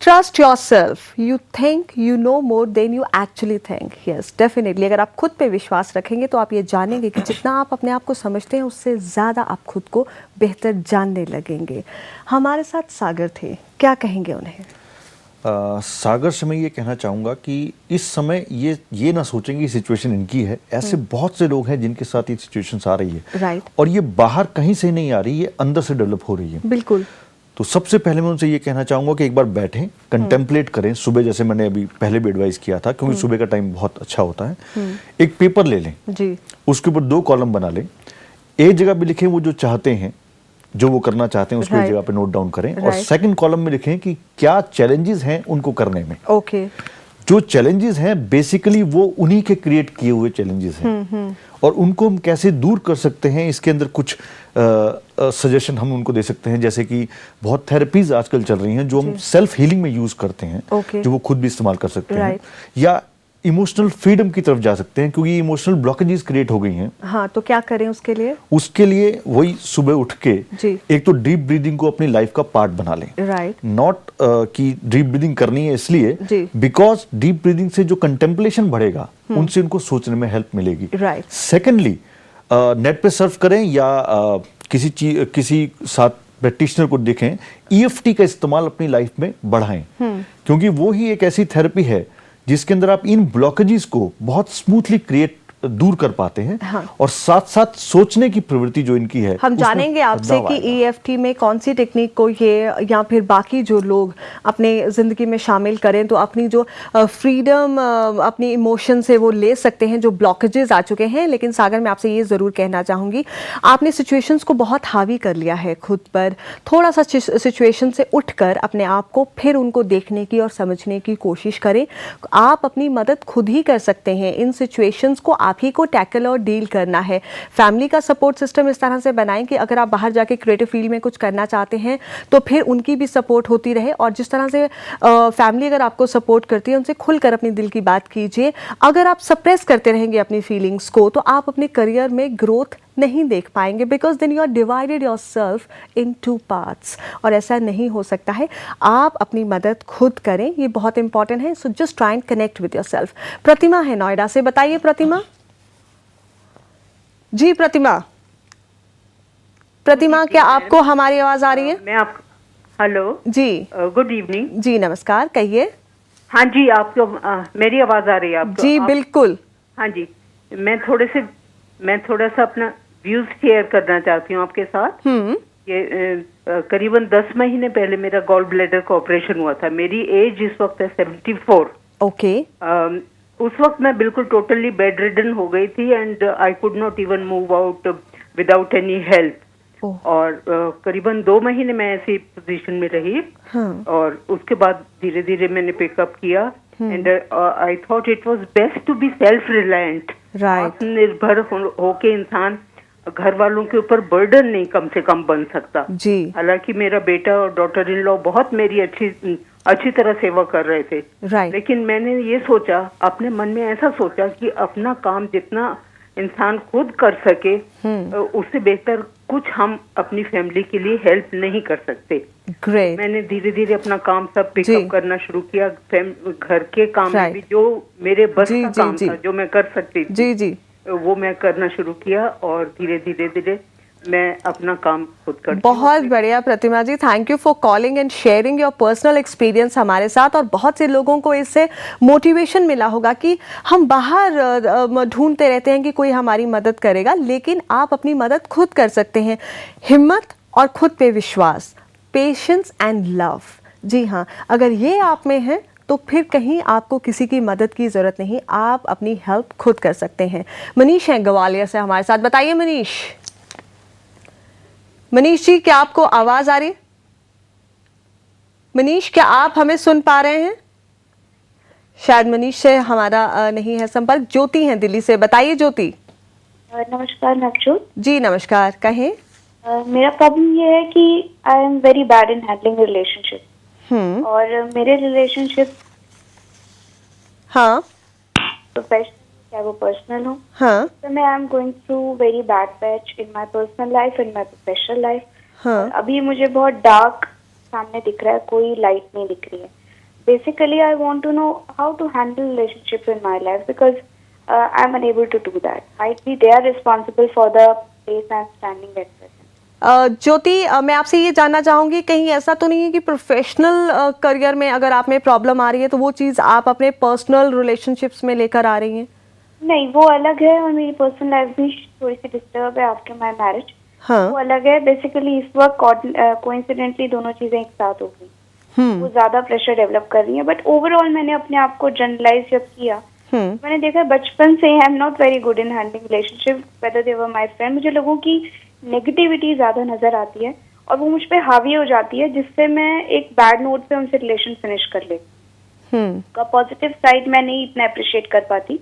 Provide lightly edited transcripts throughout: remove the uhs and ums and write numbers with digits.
Trust your self, you think you know more than you actually think. Yes definitely, अगर आप खुद पे विश्वास रखेंगे तो आप ये जानेंगे कि जितना आप अपने आप को समझते हैं उससे ज़्यादा आप खुद को बेहतर जानने लगेंगे। हमारे साथ सागर थे, क्या कहेंगे उन्हें? सागर से मैं ये कहना चाहूँगा कि इस समय ये ना सोचेंगे कि सिचुएशन इनकी है। ऐसे बहुत से लोग हैं जिनके साथ ये सिचुएशंस आ रही है। राइट। और ये बाहर कहीं से नहीं आ रही, ये अंदर से डेवलप हो रही है। बिल्कुल। तो सबसे पहले मैं उनसे ये कहना चाहूँगा कि एक बार बैठें, कंटेम्पलेट करें। सुबह जैसे मैंने अभी पहले भी एडवाइस किया था, क्योंकि सुबह का टाइम बहुत अच्छा होता है। एक पेपर ले लें जी, उसके ऊपर 2 कॉलम बना लें। एक जगह पे लिखें वो जो चाहते हैं, जो वो करना चाहते हैं, उसको एक जगह पे नोट डाउन करें। और सेकंड कॉलम में लिखें कि क्या चैलेंजेस हैं उनको करने में। ओके। जो चैलेंजेस हैं बेसिकली वो उन्हीं के क्रिएट किए हुए चैलेंजेस हैं, और उनको हम कैसे दूर कर सकते हैं, इसके अंदर कुछ सजेशन हम उनको दे सकते हैं। जैसे कि बहुत थेरेपीज आजकल चल रही हैं जो हम सेल्फ हीलिंग में यूज करते हैं, जो वो खुद भी इस्तेमाल कर सकते हैं। या इमोशनल फ्रीडम की तरफ जा सकते हैं, क्योंकि इमोशनल ब्लॉकेजेस क्रिएट हो गई हैं। हाँ, तो क्या करें उसके लिए? उसके लिए वही सुबह उठ के जी। एक तो डीप ब्रीदिंग को अपनी लाइफ का पार्ट बना लें। राइट। नॉट कि डीप ब्रीदिंग करनी है इसलिए, बिकॉज डीप ब्रीदिंग से जो कंटेम्पलेशन बढ़ेगा उनसे उनको सोचने में हेल्प मिलेगी। राइट। सेकेंडली, नेट पे सर्फ करें या किसी साथ प्रैक्टिशनर को देखें, EFT का इस्तेमाल अपनी लाइफ में बढ़ाएं, क्योंकि वो ही एक ऐसी थेरेपी है जिसके अंदर आप इन ब्लॉकेजेस को बहुत स्मूथली दूर कर पाते हैं। हाँ। और साथ साथ सोचने की प्रवृत्ति जो इनकी है, हम जानेंगे आपसे कि EFT में कौन सी टेक्निक को ये या फिर बाकी जो लोग अपने ज़िंदगी में शामिल करें तो अपनी जो फ्रीडम अपनी इमोशन से वो ले सकते हैं जो ब्लॉकेजेस आ चुके हैं। लेकिन सागर, मैं आपसे ये ज़रूर कहना चाहूँगी, आपने सिचुएशंस को बहुत हावी कर लिया है खुद पर। थोड़ा सा सिचुएशन से उठकर अपने आप को फिर उनको देखने की और समझने की कोशिश करें। आप अपनी मदद खुद ही कर सकते हैं। इन सिचुएशंस को आप ही को टैकल और डील करना है। फैमिली का सपोर्ट सिस्टम इस तरह से बनाएं कि अगर आप बाहर जाके क्रिएटिव फील्ड में कुछ करना चाहते हैं तो फिर उनकी भी सपोर्ट होती रहे। और जिस तरह से फैमिली अगर आपको सपोर्ट करती है, उनसे खुलकर अपनी दिल की बात कीजिए। अगर आप सप्रेस करते रहेंगे अपनी फीलिंग्स को तो आप अपने करियर में ग्रोथ नहीं देख पाएंगे, because then you are divided yourself in 2 parts, और ऐसा नहीं हो सकता है। आप अपनी मदद खुद करें, ये बहुत इंपॉर्टेंट है। So just try and connect with yourself. Pratima है नोएडा से, बताइए प्रतिमा। जी प्रतिमा, क्या आपको हमारी आवाज आ रही है? मैं आप हेलो जी, गुड इवनिंग जी, नमस्कार, कहिए। हाँ जी, आपको मेरी आवाज आ रही है आपको? जी बिल्कुल। हाँ जी, मैं थोड़ा सा अपना व्यूज शेयर करना चाहती हूँ आपके साथ। ये करीबन 10 महीने पहले मेरा गॉल ब्लैडर का ऑपरेशन हुआ था। मेरी एज इस वक्त है 74। ओके। उस वक्त मैं बिल्कुल टोटली बेड रिडन हो गई थी and I could not even move out without any help. और करीबन 2 महीने मैं ऐसी पोजीशन में रही। और उसके बाद धीरे धीरे मैंने पिकअप किया and I thought it was best to be self reliant. आत्मनिर्भर होके इंसान घर वालों के ऊपर बर्डन नहीं कम से कम बन सकता। जी। हालांकि मेरा बेटा और डॉटर इन लॉ बहुत मेरी अच्छी तरह सेवा कर रहे थे। लेकिन मैंने ये सोचा, अपने मन में ऐसा सोचा कि अपना काम जितना इंसान खुद कर सके उससे बेहतर कुछ हम अपनी फैमिली के लिए हेल्प नहीं कर सकते। मैंने धीरे धीरे अपना काम सब पिकअप करना शुरू किया। घर के काम में भी जो मेरे बस का काम था, जो मैं कर सकती थी, वो मैं करना शुरू किया और धीरे धीरे मैं अपना काम खुद करती हूँ। बहुत बढ़िया Pratima ji, thank you for calling and sharing your personal experience हमारे साथ। और बहुत से लोगों को इससे मोटिवेशन मिला होगा कि हम बाहर ढूंढते रहते हैं कि कोई हमारी मदद करेगा, लेकिन आप अपनी मदद खुद कर सकते हैं। हिम्मत और खुद पे विश्वास, पेशेंस एंड लव। जी हाँ, अगर ये आप में है तो फिर कहीं आपको किसी की मदद की जरूरत नहीं, आप अपनी हेल्प खुद कर सकते हैं। मनीष हैं ग्वालियर से हमारे साथ, बताइए मनीष जी, क्या आपको आवाज आ रही है? मनीष, क्या आप हमें सुन पा रहे हैं? शायद मनीष से हमारा नहीं है संपर्क। ज्योति हैं दिल्ली से, बताइए ज्योति। नमस्कार नवजोत जी नमस्कार, कहें। मेरा प्रॉब्लम ये है कि I am very bad in handling relationship. और मेरे रिलेशनशिप प्रोफेशनल क्या वो पर्सनल हो, तो मैं I am going through very bad patch in my personal life and my professional life. अभी मुझे बहुत डार्क सामने दिख रहा है, कोई लाइट नहीं दिख रही है। basically I want to know how to handle relationships in my life because I'm unable to do that. Might be they are responsible for the place I'm standing at present. ज्योति, मैं आपसे ये जानना चाहूंगी, कहीं ऐसा तो नहीं है कि प्रोफेशनल करियर में अगर आप में प्रॉब्लम आ रही है तो वो चीज़ आप अपने पर्सनल रिलेशनशिप्स में लेकर आ रही हैं? नहीं, वो अलग है और मेरी पर्सनल लाइफ भी थोड़ी सी डिस्टर्ब है आफ्टर माय मैरिज। हाँ। वो अलग है। बेसिकली इस वक्त कोइंसिडेंटली दोनों चीजें एक साथ हो गई। वो ज्यादा प्रेशर डेवलप कर रही है, बट ओवरऑल मैंने अपने आप को जनरलाइज जब किया, मैंने देखा बचपन से I am not very good in handling relationship, whether they were my friend. मुझे लोगों की नेगेटिविटी ज्यादा नजर आती है और वो मुझ पे हावी हो जाती है, जिससे मैं एक बैड नोट पे उनसे रिलेशन फिनिश कर लेती हूँ। का पॉजिटिव साइड मैं नहीं इतना अप्रिशिएट कर पाती,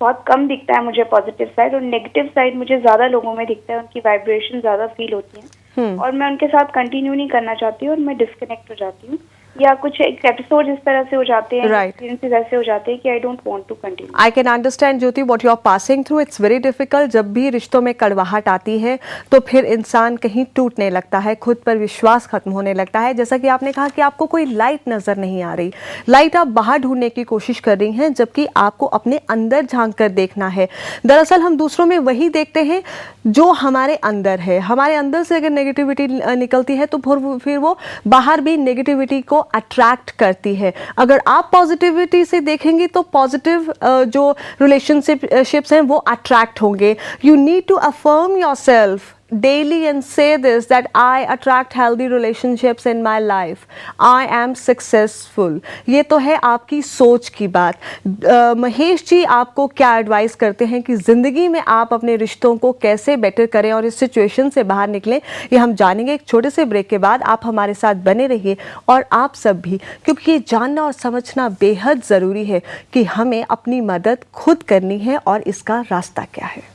बहुत कम दिखता है मुझे पॉजिटिव साइड, और नेगेटिव साइड मुझे ज्यादा लोगों में दिखता है, उनकी वाइब्रेशन ज्यादा फील होती है और मैं उनके साथ कंटिन्यू नहीं करना चाहती हूँ और मैं डिस्कनेक्ट हो जाती हूँ, या कुछ एक एपिसोड इस तरह से हो जाते हैं, एक्सपीरियंसेस ऐसे हो जाते हैं कि I don't want to continue. I can understand Jyoti what you are passing through. It's very difficult. जब भी रिश्तों में कड़वाहट आती है तो फिर इंसान कहीं टूटने लगता है, खुद पर विश्वास खत्म होने लगता है। जैसा कि आपने कहा कि आपको कोई लाइट नजर नहीं आ रही, लाइट आप बाहर ढूंढने की कोशिश कर रही हैं, जबकि आपको अपने अंदर झांक कर देखना है। दरअसल हम दूसरों में वही देखते हैं जो हमारे अंदर है। हमारे अंदर से अगर नेगेटिविटी निकलती है तो फिर वो बाहर भी नेगेटिविटी को अट्रैक्ट करती है। अगर आप पॉजिटिविटी से देखेंगी तो पॉजिटिव जो रिलेशनशिप्स हैं वो अट्रैक्ट होंगे। You need to affirm yourself daily and say this, that I attract healthy relationships in my life, I am successful। ये तो है आपकी सोच की बात। महेश जी आपको क्या एडवाइस करते हैं कि ज़िंदगी में आप अपने रिश्तों को कैसे बेटर करें और इस सिचुएशन से बाहर निकलें, ये हम जानेंगे एक छोटे से ब्रेक के बाद। आप हमारे साथ बने रहिए और आप सब भी, क्योंकि ये जानना और समझना बेहद ज़रूरी है कि हमें अपनी मदद खुद करनी है और इसका रास्ता क्या है।